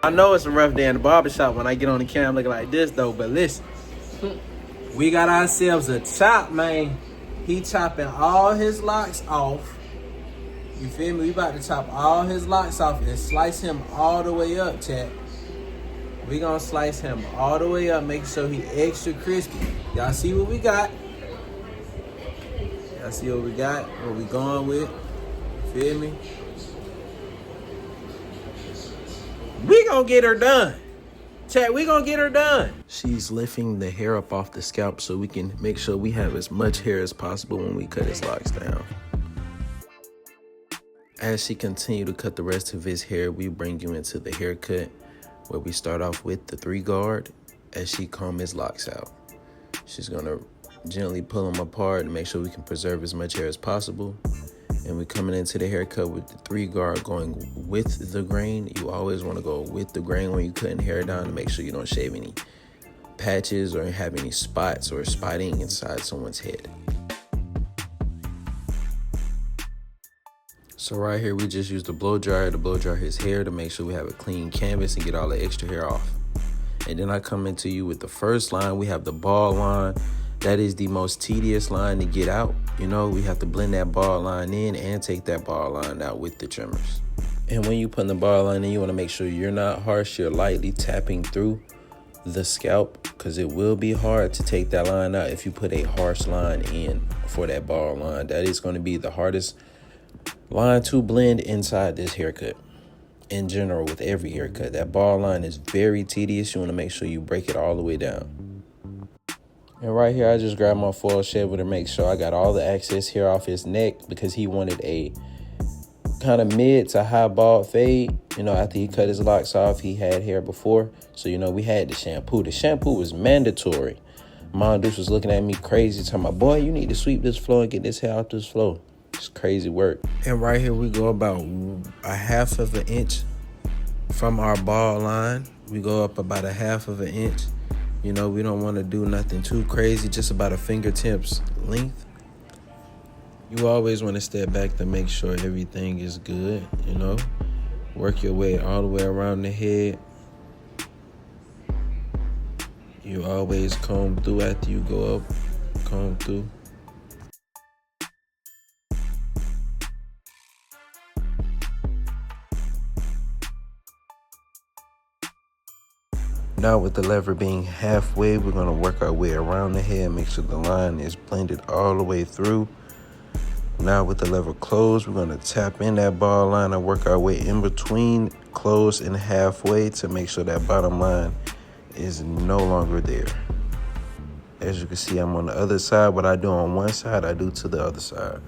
I know it's a rough day in the barbershop when I get on the camera looking like this though, but listen. We got ourselves a chop, man. He chopping all his locks off. You feel me? We about to chop all his locks off and slice him all the way up, chat. We gonna slice him all the way up, making sure he extra crispy. Y'all see what we got? Y'all see what we got? What we going with? Feel me? We gonna get her done. Chat, we gonna get her done. She's lifting the hair up off the scalp so we can make sure we have as much hair as possible when we cut his locks down. As she continued to cut the rest of his hair, we bring you into the haircut where we start off with the 3-guard as she combs his locks out. She's gonna gently pull them apart and make sure we can preserve as much hair as possible. And we're coming into the haircut with the 3-guard going with the grain. You always want to go with the grain when you're cutting hair down to make sure you don't shave any patches or have any spots or spotting inside someone's head. So right here, we just use the blow dryer to blow dry his hair to make sure we have a clean canvas and get all the extra hair off. And then I come into you with the first line. We have the ball line. That is the most tedious line to get out. You know, we have to blend that ball line in and take that ball line out with the trimmers. And when you put the ball line in, you want to make sure you're not harsh. You're lightly tapping through the scalp because it will be hard to take that line out if you put a harsh line in for that ball line. That is going to be the hardest line to blend inside this haircut. In general, with every haircut, that ball line is very tedious. You want to make sure you break it all the way down. And right here, I just grabbed my foil shaver to make sure I got all the excess hair off his neck because he wanted a kind of mid to high bald fade. You know, after he cut his locks off, he had hair before. So, you know, we had the shampoo. The shampoo was mandatory. Mom Deuce was looking at me crazy, talking about, boy, you need to sweep this floor and get this hair out this floor. It's crazy work. And right here, we go about a 1/2 of an inch from our ball line. We go up about a 1/2 of an inch. You know, we don't want to do nothing too crazy, just about a fingertips length. You always want to step back to make sure everything is good, you know. Work your way all the way around the head. You always comb through after you go up, comb through. Now with the lever being halfway, we're going to work our way around the head, make sure the line is blended all the way through. Now with the lever closed, we're going to tap in that ball line and work our way in between close and halfway to make sure that bottom line is no longer there. As you can see, I'm on the other side. What I do on one side, I do to the other side.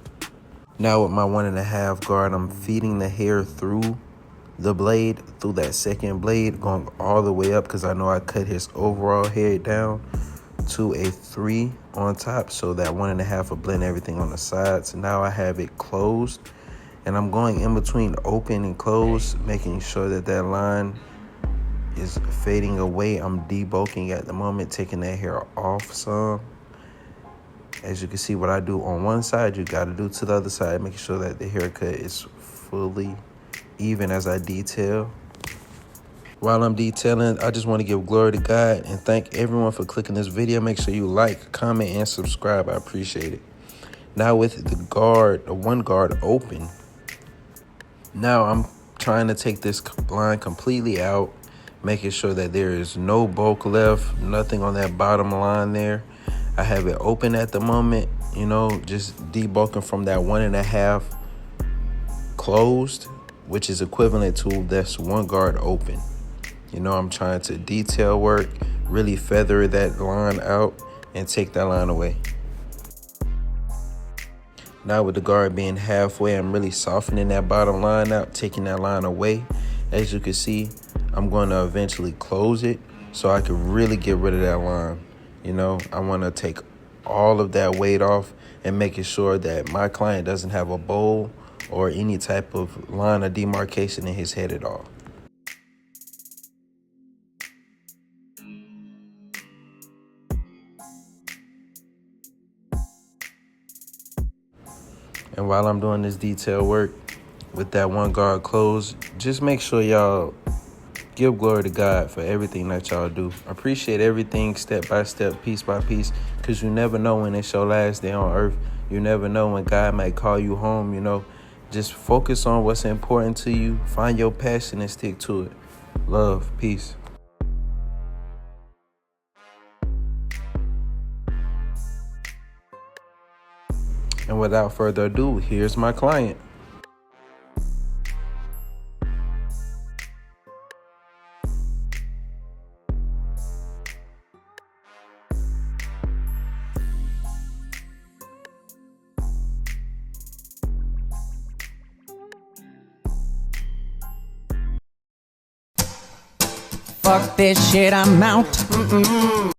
Now with my 1.5 guard, I'm feeding the hair through the blade, through that second blade, going all the way up because I know I cut his overall head down to a 3 on top, so that 1.5 will blend everything on the sides. Now I have it closed, and I'm going in between open and closed, making sure that that line is fading away. I'm debulking at the moment, taking that hair off some. As you can see, what I do on one side, you got to do to the other side, making sure that the haircut is fully even as I detail. While I'm detailing, I just want to give glory to God and thank everyone for clicking this video. Make sure you like, comment, and subscribe. I appreciate it. Now with the 1 guard open, now I'm trying to take this line completely out, making sure that there is no bulk left, nothing on that bottom line there. I have it open at the moment, you know, just debulking from that 1.5 closed, which is equivalent to that's 1 guard open. You know, I'm trying to detail work, really feather that line out and take that line away. Now with the guard being halfway, I'm really softening that bottom line out, taking that line away. As you can see, I'm going to eventually close it so I can really get rid of that line. You know, I want to take all of that weight off and making sure that my client doesn't have a bowl or any type of line of demarcation in his head at all. And while I'm doing this detail work with that 1 guard closed, just make sure y'all Give glory to God for everything that y'all do. Appreciate everything step by step, piece by piece, because you never know when it's your last day on earth. You never know when God might call you home, you know. Just focus on what's important to you. Find your passion and stick to it. Love. Peace. And without further ado, here's my client. Fuck this shit, I'm out.